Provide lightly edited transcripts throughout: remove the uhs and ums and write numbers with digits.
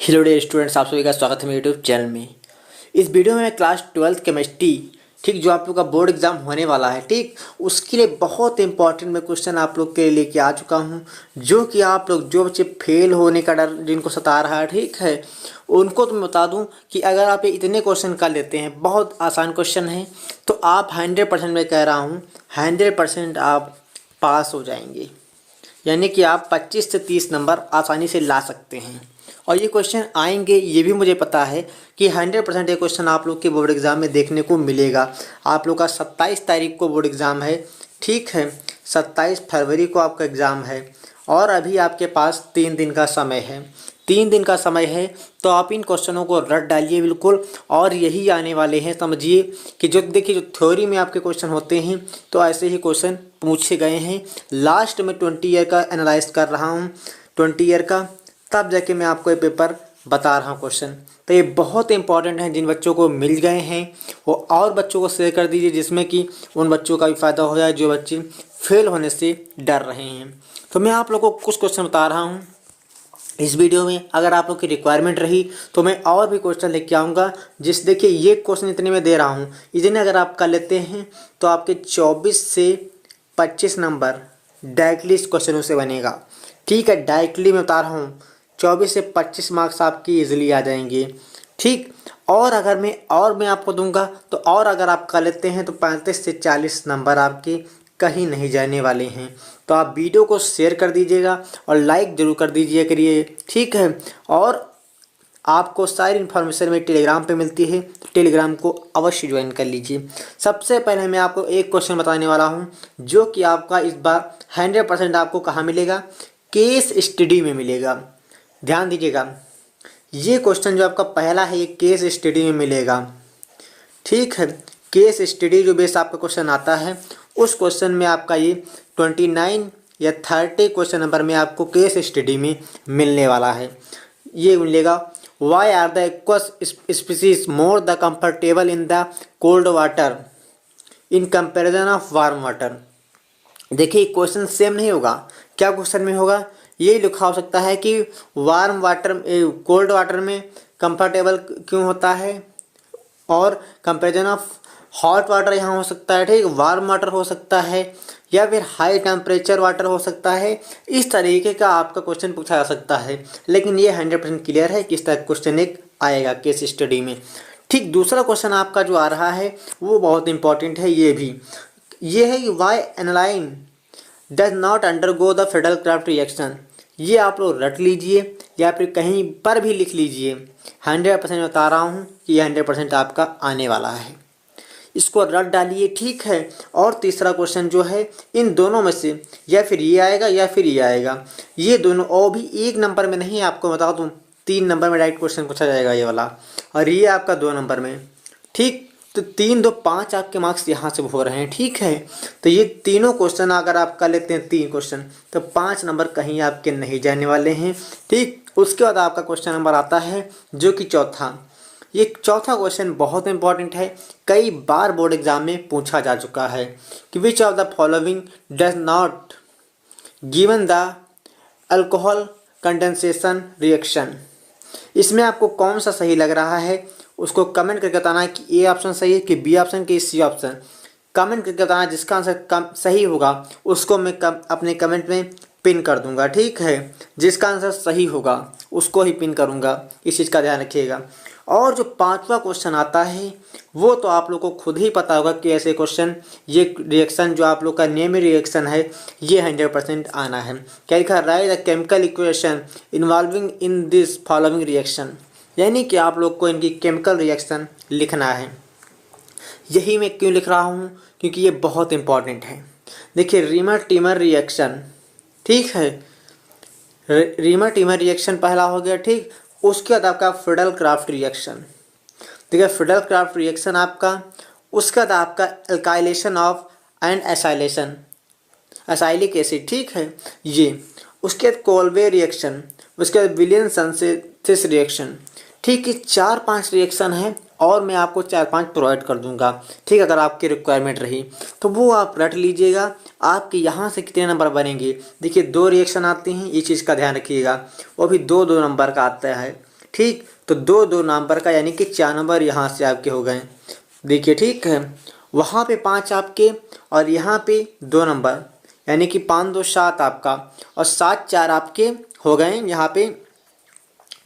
Hello dear students, आप सभी का स्वागत है मेरे यूट्यूब चैनल में। इस वीडियो में मैं क्लास 12th केमिस्ट्री, ठीक, जो आप लोग का बोर्ड एग्जाम होने वाला है, ठीक, उसके लिए बहुत इंपॉर्टेंट मैं क्वेश्चन आप लोग के लिए लेके आ चुका हूं। जो कि आप लोग, जो बच्चे फेल होने का डर जिनको सता रहा है, ठीक है, उनको तो मैं बता दूं कि अगर आप ये इतने क्वेश्चन कर लेते हैं, बहुत आसान क्वेश्चन है, तो आप 100% मैं कह रहा हूँ 100% आप पास हो जाएंगे। यानी कि आप 25 से 30 नंबर आसानी से ला सकते हैं। और ये क्वेश्चन आएंगे, ये भी मुझे पता है कि 100% ये क्वेश्चन आप लोग के बोर्ड एग्ज़ाम में देखने को मिलेगा। आप लोग का 27 तारीख को बोर्ड एग्ज़ाम है, ठीक है, 27 फरवरी को आपका एग्ज़ाम है और अभी आपके पास 3 दिन का समय है। 3 दिन का समय है तो आप इन क्वेश्चनों को रट डालिए बिल्कुल। और यही आने वाले हैं, समझिए कि जो देखिए, जो थ्योरी में आपके क्वेश्चन होते हैं तो ऐसे ही क्वेश्चन पूछे गए हैं। लास्ट में 20 ईयर का एनालाइज कर रहा हूँ, 20 ईयर का, तब जाके मैं आपको ये पेपर बता रहा हूँ क्वेश्चन। तो ये बहुत इंपॉर्टेंट है। जिन बच्चों को मिल गए हैं वो और बच्चों को शेयर कर दीजिए, जिसमें कि उन बच्चों का भी फ़ायदा हो जाए जो बच्चे फेल होने से डर रहे हैं। तो मैं आप लोगों को कुछ क्वेश्चन बता रहा हूँ इस वीडियो में। अगर आप लोग की रिक्वायरमेंट रही तो मैं और भी क्वेश्चन लेके आऊँगा। जिस देखिए, ये क्वेश्चन इतने में दे रहा हूँ, इतने अगर आप कर लेते हैं तो आपके 24 से 25 नंबर डायरेक्टली इस क्वेश्चनों से बनेगा। ठीक है, डायरेक्टली मैं बता रहा हूँ 24 से 25 मार्क्स आपकी इजीली आ जाएंगे। ठीक, और मैं आपको दूंगा तो और अगर आप कर लेते हैं तो 35 से 40 नंबर आपके कहीं नहीं जाने वाले हैं। तो आप वीडियो को शेयर कर दीजिएगा और लाइक ज़रूर कर दीजिए करिए, ठीक है। और आपको सारी इन्फॉर्मेशन में टेलीग्राम पे मिलती है, तो टेलीग्राम को अवश्य ज्वाइन कर लीजिए। सबसे पहले मैं आपको एक क्वेश्चन बताने वाला हूँ जो कि आपका इस बार 100% आपको कहाँ मिलेगा, केस स्टडी में मिलेगा। ध्यान दीजिएगा, ये क्वेश्चन जो आपका पहला है ये केस स्टडी में मिलेगा। ठीक है, केस स्टडी जो बेस आपका क्वेश्चन आता है, उस क्वेश्चन में आपका ये 29 या 30 क्वेश्चन नंबर में आपको केस स्टडी में मिलने वाला है। ये मिलेगा, वाई आर द एक्वस species more the comfortable in the cold water in comparison of warm water. देखिए, क्वेश्चन सेम नहीं होगा। क्या क्वेश्चन में होगा, ये लिखा हो सकता है कि वार्म वाटर, कोल्ड वाटर में कंफर्टेबल क्यों होता है, और कंपेरिजन ऑफ हॉट वाटर यहाँ हो सकता है, ठीक, वार्म वाटर हो सकता है, या फिर हाई टेम्परेचर वाटर हो सकता है। इस तरीके का आपका क्वेश्चन पूछा जा सकता है। लेकिन ये 100% क्लियर है कि इस तरह क्वेश्चन एक आएगा केस स्टडी में। ठीक, दूसरा क्वेश्चन आपका जो आ रहा है वो बहुत इंपॉर्टेंट है। ये है कि why aniline does not undergo the Friedel Crafts reaction. ये आप लोग रट लीजिए या फिर कहीं पर भी लिख लीजिए। 100% बता रहा हूँ कि ये 100% आपका आने वाला है, इसको रट डालिए, ठीक है। और तीसरा क्वेश्चन जो है, इन दोनों में से या फिर ये आएगा या फिर ये आएगा, ये दोनों, और भी 1 नंबर में नहीं, आपको बता दूँ 3 नंबर में डायरेक्ट क्वेश्चन पूछा जाएगा ये वाला, और ये आपका 2 नंबर में। ठीक, तो 3 2 5 आपके मार्क्स यहाँ से हो रहे हैं, ठीक है। तो ये तीनों क्वेश्चन अगर आप कर लेते हैं 3 क्वेश्चन, तो 5 नंबर कहीं आपके नहीं जाने वाले हैं, ठीक। उसके बाद आपका क्वेश्चन नंबर आता है जो कि चौथा। ये चौथा क्वेश्चन बहुत इंपॉर्टेंट है, कई बार बोर्ड एग्जाम में पूछा जा चुका है कि which of the following does not given the alcohol condensation reaction. इसमें आपको कौन सा सही लग रहा है उसको कमेंट करके बताना है कि ए ऑप्शन सही है कि बी ऑप्शन कि सी ऑप्शन। कमेंट करके बताना, जिसका आंसर सही होगा उसको मैं अपने कमेंट में पिन कर दूंगा, ठीक है। जिसका आंसर सही होगा उसको ही पिन करूंगा, इस चीज़ का ध्यान रखिएगा। और जो 5वां क्वेश्चन आता है वो तो आप लोग को खुद ही पता होगा कि ऐसे क्वेश्चन, ये रिएक्शन जो आप लोग का नेम रिएक्शन है ये 100% आना है। क्या लिखा, right the chemical equation involving in this following reaction. यानी कि आप लोग को इनकी केमिकल रिएक्शन लिखना है। यही मैं क्यों लिख रहा हूँ, क्योंकि ये बहुत इंपॉर्टेंट है। देखिए, रीमर टीमर रिएक्शन, ठीक है, रीमर टीमर रिएक्शन पहला हो गया, ठीक। उसके बाद आपका फ्रीडल क्राफ्ट रिएक्शन। देखिए, फ्रीडल क्राफ्ट रिएक्शन आपका, उसके बाद आपका alkylation of and acylation, acylic acid, ठीक है ये। उसके बाद कोल्वे रिएक्शन, उसके बाद विलियन सिंथेसिस रिएक्शन, ठीक है। 4-5 रिएक्शन है और मैं आपको 4-5 प्रोवाइड कर दूंगा, ठीक। अगर आपकी रिक्वायरमेंट रही तो वो आप रट लीजिएगा। आपके यहाँ से कितने नंबर बनेंगे, देखिए 2 रिएक्शन आते हैं, ये चीज़ का ध्यान रखिएगा, वो भी 2-2 नंबर का आता है, ठीक, तो 2 नंबर का यानी कि 4 नंबर यहाँ से आपके हो गए। देखिए ठीक है, वहाँ पे 5 आपके और यहाँ पे 2 नंबर, यानी कि 5 2 7 आपका, और 7 4 आपके हो गए यहाँ पे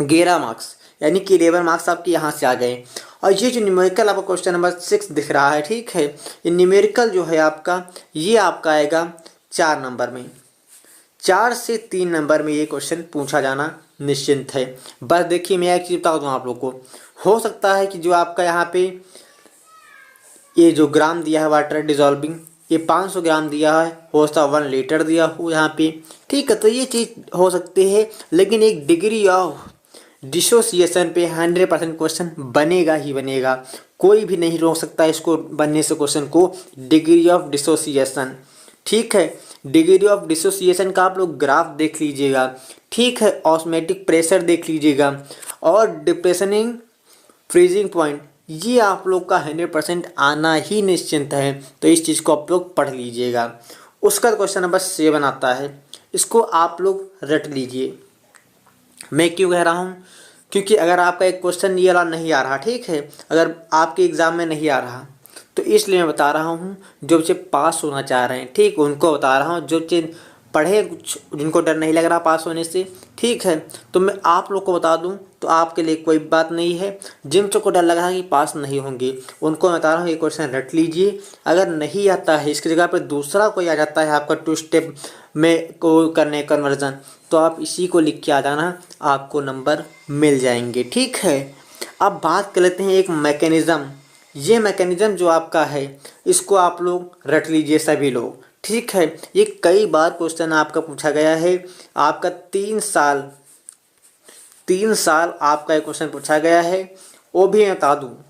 11 मार्क्स, यानी कि 11 मार्क्स आपके यहाँ से आ गए। और ये जो न्यूमेरिकल आपका क्वेश्चन नंबर 6 दिख रहा है, ठीक है, ये न्यूमेरिकल जो है आपका, ये आपका आएगा 4 नंबर में। 4 से 3 नंबर में ये क्वेश्चन पूछा जाना निश्चिंत है। बस देखिए, मैं एक चीज़ बता दूँ आप लोग को, हो सकता है कि जो आपका यहाँ पे ये जो ग्राम दिया है वाटर डिजॉल्विंग, ये 500 ग्राम दिया है, हो सकता है 1 लीटर दिया हो यहाँ पे, ठीक है, तो ये चीज़ हो सकती है। लेकिन एक डिग्री ऑफ डिसोसिएशन पे 100% क्वेश्चन बनेगा ही बनेगा, कोई भी नहीं रोक सकता इसको बनने से क्वेश्चन को। डिग्री ऑफ डिसोसिएशन, ठीक है, डिग्री ऑफ डिसोसिएशन का आप लोग ग्राफ देख लीजिएगा, ठीक है, ऑस्मोटिक प्रेशर देख लीजिएगा, और डिप्रेशनिंग फ्रीजिंग पॉइंट, ये आप लोग का 100% आना ही निश्चिंत है। तो इस चीज़ को आप लोग पढ़ लीजिएगा। उसका क्वेश्चन नंबर 7 आता है, इसको आप लोग रट लीजिए। मैं क्यों कह रहा हूँ, क्योंकि अगर आपका एक क्वेश्चन ये वाला नहीं आ रहा, ठीक है, अगर आपके एग्ज़ाम में नहीं आ रहा, तो इसलिए मैं बता रहा हूँ जो बच्चे पास होना चाह रहे हैं, ठीक, उनको बता रहा हूँ, जो बच्चे पढ़े कुछ जिनको डर नहीं लग रहा पास होने से, ठीक है, तो मैं आप लोग को बता दूं तो आपके लिए कोई बात नहीं है। जिन बच्चों को डर लग रहा है कि पास नहीं होंगे, उनको मैं बता रहा हूँ ये क्वेश्चन रट लीजिए। अगर नहीं आता है, इसकी जगह पर दूसरा कोई आ जाता है आपका 2 स्टेप में को करने कन्वर्जन, तो आप इसी को लिख के आ जाना, आपको नंबर मिल जाएंगे, ठीक है। अब बात कर लेते हैं एक मैकेनिज़्म, ये मैकेनिज़्म जो आपका है, इसको आप लोग रट लीजिए सभी लोग, ठीक है। ये कई बार क्वेश्चन आपका पूछा गया है, आपका 3 साल आपका एक क्वेश्चन पूछा गया है, वो भी मैं बता दूँ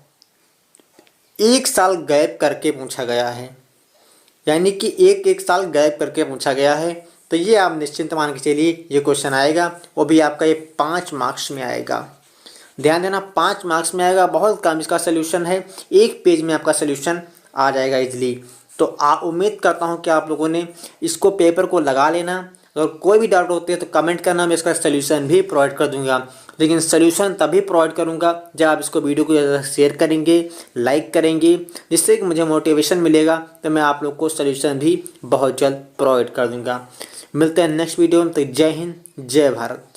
1 साल गैप करके पूछा गया है, यानी कि एक साल गैप करके पूछा गया है। तो ये आप निश्चिंत मान के चलिए ये क्वेश्चन आएगा, वो भी आपका ये 5 मार्क्स में आएगा। ध्यान देना, 5 मार्क्स में आएगा, बहुत कम इसका सोल्यूशन है, 1 पेज में आपका सोल्यूशन आ जाएगा इजली। तो उम्मीद करता हूँ कि आप लोगों ने इसको पेपर को लगा लेना। अगर कोई भी डाउट होते हैं तो कमेंट करना, मैं इसका सोल्यूशन भी प्रोवाइड कर दूंगा। लेकिन सोल्यूशन तभी प्रोवाइड करूंगा जब आप इसको वीडियो को ज़्यादा शेयर करेंगे, लाइक करेंगे, जिससे कि मुझे मोटिवेशन मिलेगा, तो मैं आप लोग को सोल्यूशन भी बहुत जल्द प्रोवाइड कर दूंगा। मिलते हैं नेक्स्ट वीडियो में, तो जय हिंद, जय भारत।